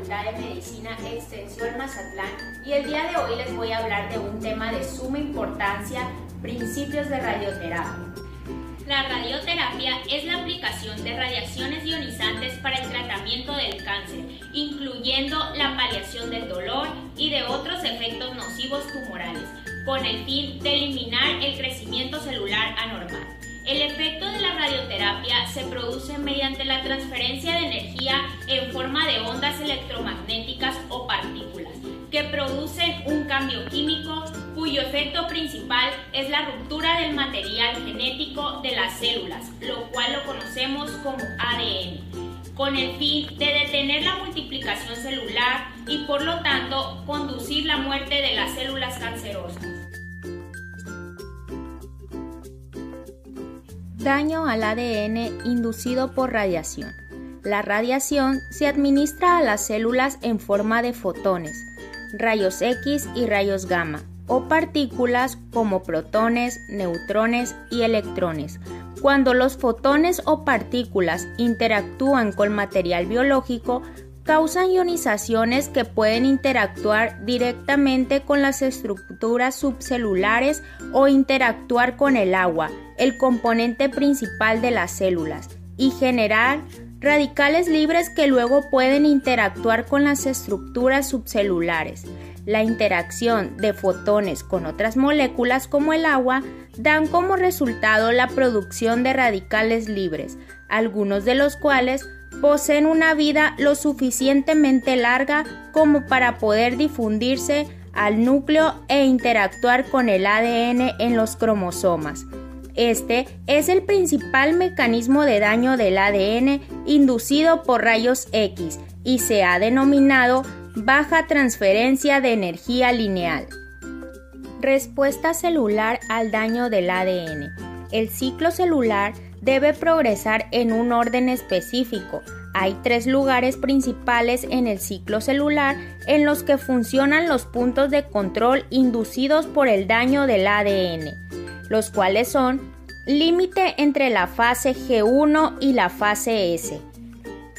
Facultad de Medicina Extensión Mazatlán y el día de hoy les voy a hablar de un tema de suma importancia, principios de radioterapia. La radioterapia es la aplicación de radiaciones ionizantes para el tratamiento del cáncer, incluyendo la paliación del dolor y de otros efectos nocivos tumorales, con el fin de eliminar el crecimiento celular anormal. El efecto de la radioterapia se produce mediante la transferencia de energía en forma de ondas electromagnéticas o partículas, que producen un cambio químico cuyo efecto principal es la ruptura del material genético de las células, lo cual lo conocemos como ADN, con el fin de detener la multiplicación celular y por lo tanto conducir la muerte de las células cancerosas. Daño al ADN inducido por radiación. La radiación se administra a las células en forma de fotones, rayos X y rayos gamma, o partículas como protones, neutrones y electrones. Cuando los fotones o partículas interactúan con material biológico, causan ionizaciones que pueden interactuar directamente con las estructuras subcelulares o interactuar con el agua, el componente principal de las células, y generar radicales libres que luego pueden interactuar con las estructuras subcelulares. La interacción de fotones con otras moléculas como el agua dan como resultado la producción de radicales libres, algunos de los cuales poseen una vida lo suficientemente larga como para poder difundirse al núcleo e interactuar con el ADN en los cromosomas. Este es el principal mecanismo de daño del ADN inducido por rayos X y se ha denominado baja transferencia de energía lineal. Respuesta celular al daño del ADN. El ciclo celular debe progresar en un orden específico. Hay 3 lugares principales en el ciclo celular en los que funcionan los puntos de control inducidos por el daño del ADN, los cuales son límite entre la fase G1 y la fase S,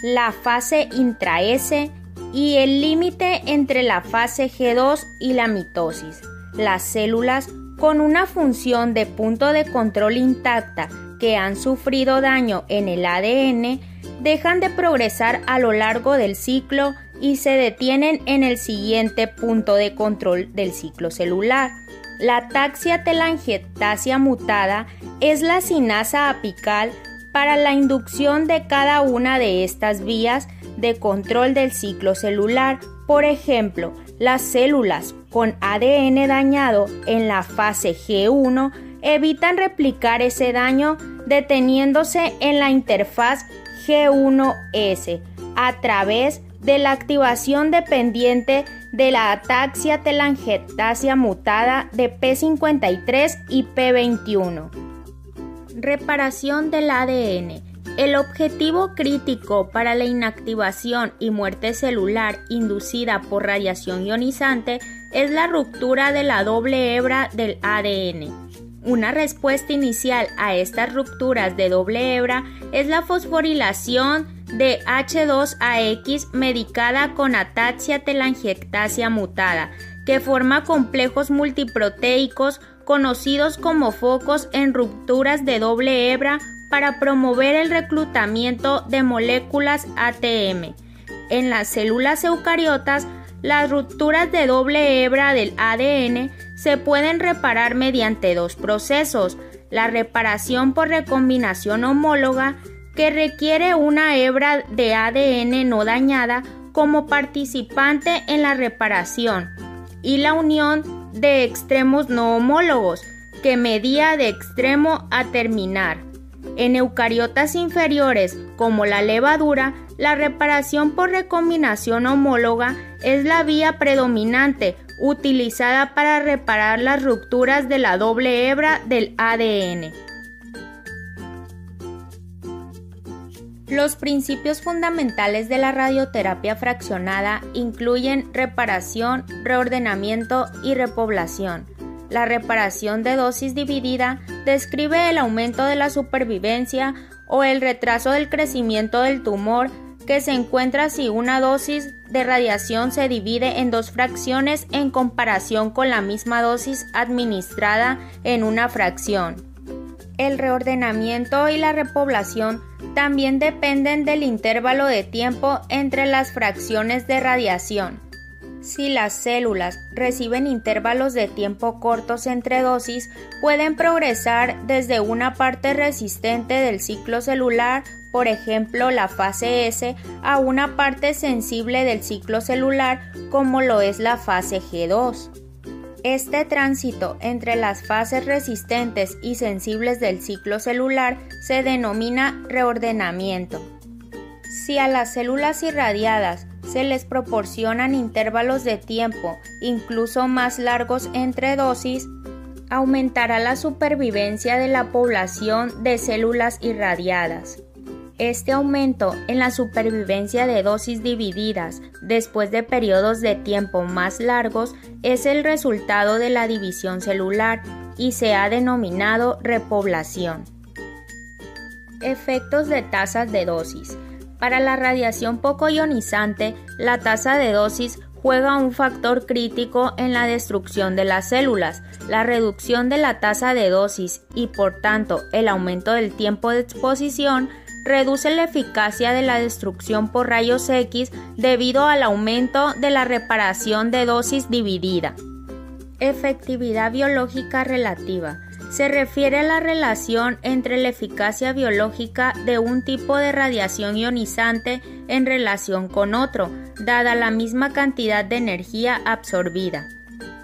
la fase intra-S y el límite entre la fase G2 y la mitosis. Las células con una función de punto de control intacta que han sufrido daño en el ADN dejan de progresar a lo largo del ciclo y se detienen en el siguiente punto de control del ciclo celular. La ataxia telangiectasia mutada es la sinasa apical para la inducción de cada una de estas vías de control del ciclo celular. Por ejemplo, las células con ADN dañado en la fase G1 evitan replicar ese daño deteniéndose en la interfaz G1S a través de la activación dependiente de la ataxia telangiectasia mutada de P53 y P21. Reparación del ADN. El objetivo crítico para la inactivación y muerte celular inducida por radiación ionizante es la ruptura de la doble hebra del ADN. Una respuesta inicial a estas rupturas de doble hebra es la fosforilación de H2AX medicada con ataxia telangiectasia mutada, que forma complejos multiproteicos conocidos como focos en rupturas de doble hebra para promover el reclutamiento de moléculas ATM. En las células eucariotas, las rupturas de doble hebra del ADN se pueden reparar mediante 2 procesos: la reparación por recombinación homóloga, que requiere una hebra de ADN no dañada como participante en la reparación, y la unión de extremos no homólogos, que medía de extremo a terminar. En eucariotas inferiores, como la levadura, la reparación por recombinación homóloga es la vía predominante utilizada para reparar las rupturas de la doble hebra del ADN. Los principios fundamentales de la radioterapia fraccionada incluyen reparación, reordenamiento y repoblación. La reparación de dosis dividida describe el aumento de la supervivencia o el retraso del crecimiento del tumor que se encuentra si una dosis de radiación se divide en dos fracciones en comparación con la misma dosis administrada en una fracción. El reordenamiento y la repoblación también dependen del intervalo de tiempo entre las fracciones de radiación. Si las células reciben intervalos de tiempo cortos entre dosis, pueden progresar desde una parte resistente del ciclo celular, por ejemplo la fase S, a una parte sensible del ciclo celular, como lo es la fase G2. Este tránsito entre las fases resistentes y sensibles del ciclo celular se denomina reordenamiento. Si a las células irradiadas se les proporcionan intervalos de tiempo incluso más largos entre dosis, aumentará la supervivencia de la población de células irradiadas. Este aumento en la supervivencia de dosis divididas después de periodos de tiempo más largos es el resultado de la división celular y se ha denominado repoblación. Efectos de tasas de dosis. Para la radiación poco ionizante, la tasa de dosis juega un factor crítico en la destrucción de las células. La reducción de la tasa de dosis y, por tanto, el aumento del tiempo de exposición reduce la eficacia de la destrucción por rayos X debido al aumento de la reparación de dosis dividida. Efectividad biológica relativa. Se refiere a la relación entre la eficacia biológica de un tipo de radiación ionizante en relación con otro, dada la misma cantidad de energía absorbida.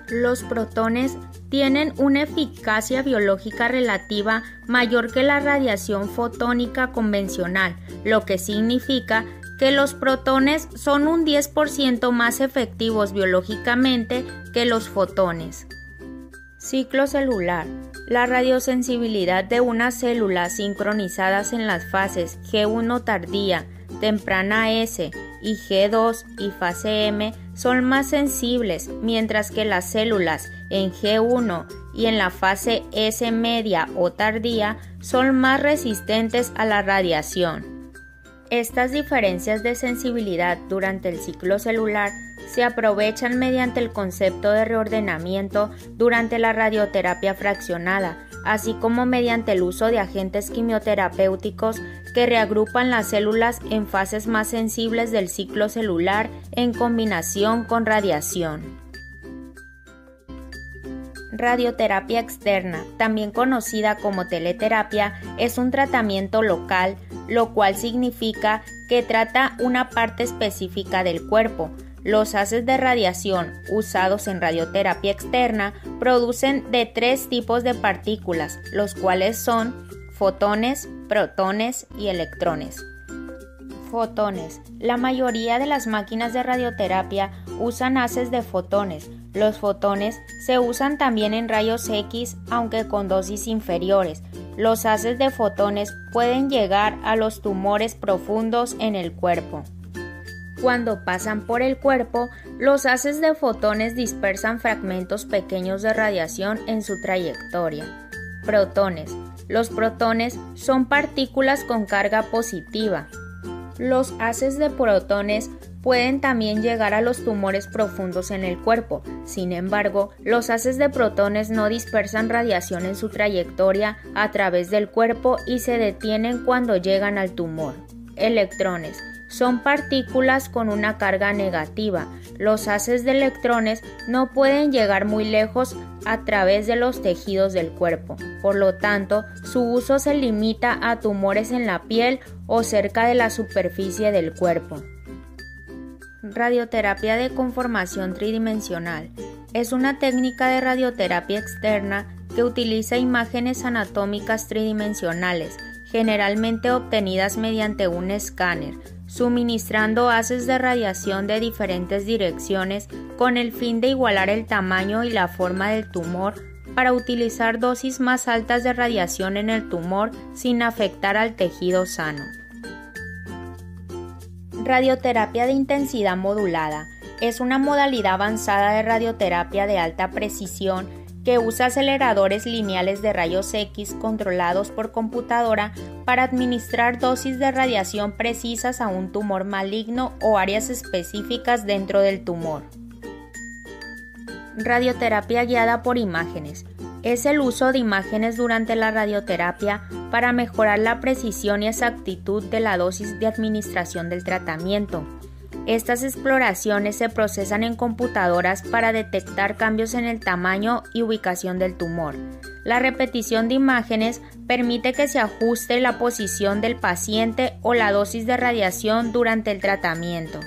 Los protones tienen una eficacia biológica relativa mayor que la radiación fotónica convencional, lo que significa que los protones son un 10% más efectivos biológicamente que los fotones. Ciclo celular. La radiosensibilidad de unas células sincronizadas en las fases G1 tardía, temprana S y G2 y fase M son más sensibles, mientras que las células en G1 y en la fase S media o tardía son más resistentes a la radiación. Estas diferencias de sensibilidad durante el ciclo celular se aprovechan mediante el concepto de reordenamiento durante la radioterapia fraccionada, así como mediante el uso de agentes quimioterapéuticos que reagrupan las células en fases más sensibles del ciclo celular en combinación con radiación. Radioterapia externa, también conocida como teleterapia, es un tratamiento local, lo cual significa que trata una parte específica del cuerpo. Los haces de radiación usados en radioterapia externa producen de 3 tipos de partículas, los cuales son fotones, protones y electrones. Fotones. La mayoría de las máquinas de radioterapia usan haces de fotones. Los fotones se usan también en rayos X, aunque con dosis inferiores. Los haces de fotones pueden llegar a los tumores profundos en el cuerpo. Cuando pasan por el cuerpo, los haces de fotones dispersan fragmentos pequeños de radiación en su trayectoria. Protones. Los protones son partículas con carga positiva. Los haces de protones pueden también llegar a los tumores profundos en el cuerpo. Sin embargo, los haces de protones no dispersan radiación en su trayectoria a través del cuerpo y se detienen cuando llegan al tumor. Electrones. Son partículas con una carga negativa. Los haces de electrones no pueden llegar muy lejos a través de los tejidos del cuerpo. Por lo tanto, su uso se limita a tumores en la piel o cerca de la superficie del cuerpo. Radioterapia de conformación tridimensional. Es una técnica de radioterapia externa que utiliza imágenes anatómicas tridimensionales, generalmente obtenidas mediante un escáner, suministrando haces de radiación de diferentes direcciones con el fin de igualar el tamaño y la forma del tumor para utilizar dosis más altas de radiación en el tumor sin afectar al tejido sano. Radioterapia de intensidad modulada. Es una modalidad avanzada de radioterapia de alta precisión que usa aceleradores lineales de rayos X controlados por computadora para administrar dosis de radiación precisas a un tumor maligno o áreas específicas dentro del tumor. Radioterapia guiada por imágenes. Es el uso de imágenes durante la radioterapia para mejorar la precisión y exactitud de la dosis de administración del tratamiento. Estas exploraciones se procesan en computadoras para detectar cambios en el tamaño y ubicación del tumor. La repetición de imágenes permite que se ajuste la posición del paciente o la dosis de radiación durante el tratamiento.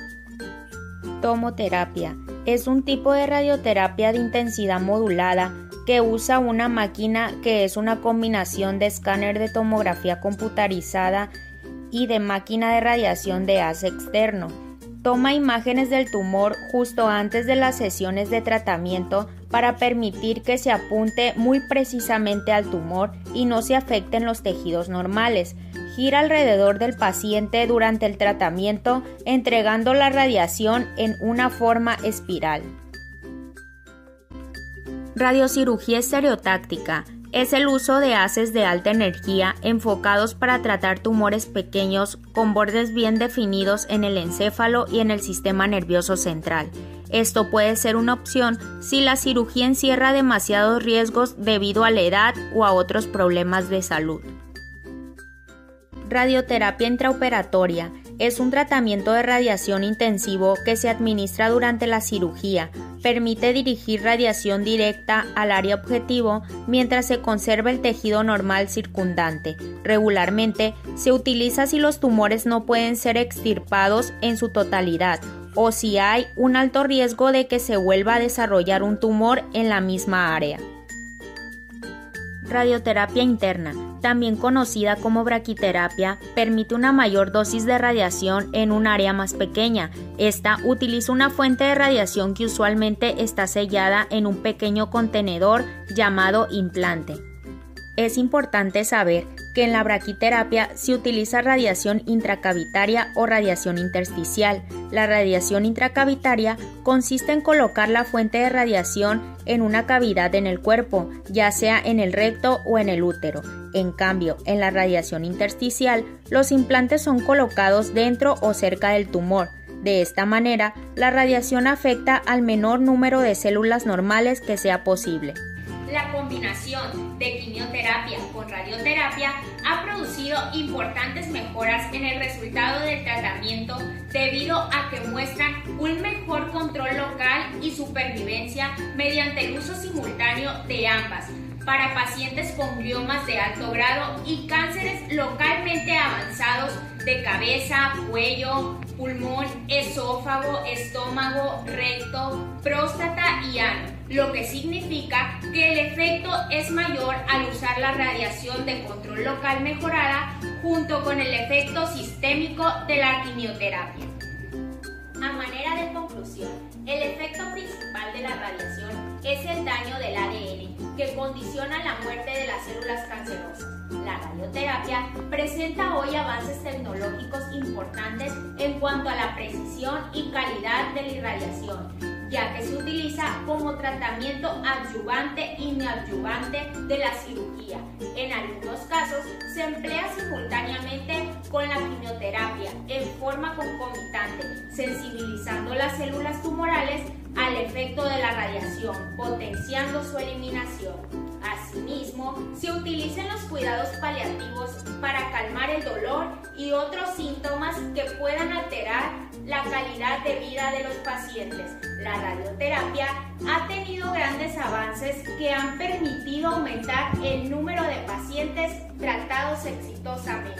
Tomoterapia es un tipo de radioterapia de intensidad modulada que usa una máquina que es una combinación de escáner de tomografía computarizada y de máquina de radiación de haz externo. Toma imágenes del tumor justo antes de las sesiones de tratamiento para permitir que se apunte muy precisamente al tumor y no se afecten los tejidos normales. Gira alrededor del paciente durante el tratamiento, entregando la radiación en una forma espiral. Radiocirugía estereotáctica. Es el uso de haces de alta energía enfocados para tratar tumores pequeños con bordes bien definidos en el encéfalo y en el sistema nervioso central. Esto puede ser una opción si la cirugía encierra demasiados riesgos debido a la edad o a otros problemas de salud. Radioterapia intraoperatoria. Es un tratamiento de radiación intensivo que se administra durante la cirugía. Permite dirigir radiación directa al área objetivo mientras se conserva el tejido normal circundante. Regularmente se utiliza si los tumores no pueden ser extirpados en su totalidad o si hay un alto riesgo de que se vuelva a desarrollar un tumor en la misma área. Radioterapia interna, también conocida como braquiterapia, permite una mayor dosis de radiación en un área más pequeña. Esta utiliza una fuente de radiación que usualmente está sellada en un pequeño contenedor llamado implante. Es importante saber que en la braquiterapia se utiliza radiación intracavitaria o radiación intersticial. La radiación intracavitaria consiste en colocar la fuente de radiación en una cavidad en el cuerpo, ya sea en el recto o en el útero. En cambio, en la radiación intersticial, los implantes son colocados dentro o cerca del tumor. De esta manera, la radiación afecta al menor número de células normales que sea posible. La combinación de quimioterapia con radioterapia ha producido importantes mejoras en el resultado del tratamiento debido a que muestran un mejor control local y supervivencia mediante el uso simultáneo de ambas para pacientes con gliomas de alto grado y cánceres localmente avanzados de cabeza, cuello, pulmón, esófago, estómago, recto, próstata y ano, lo que significa que el efecto es mayor al usar la radiación de control local mejorada junto con el efecto sistémico de la quimioterapia. A manera de conclusión, el efecto principal de la radiación es el daño del ADN, que condiciona la muerte de las células cancerosas. La radioterapia presenta hoy avances tecnológicos importantes en cuanto a la precisión y calidad de la irradiación, ya que se utiliza como tratamiento adyuvante y neoadyuvante de la cirugía. En algunos casos se emplea simultáneamente con la quimioterapia en forma concomitante, sensibilizando las células tumorales al efecto de la radiación, potenciando su eliminación. Asimismo, se utilizan los cuidados paliativos para calmar el dolor y otros síntomas que puedan alterar la calidad de vida de los pacientes. La radioterapia ha tenido grandes avances que han permitido aumentar el número de pacientes tratados exitosamente.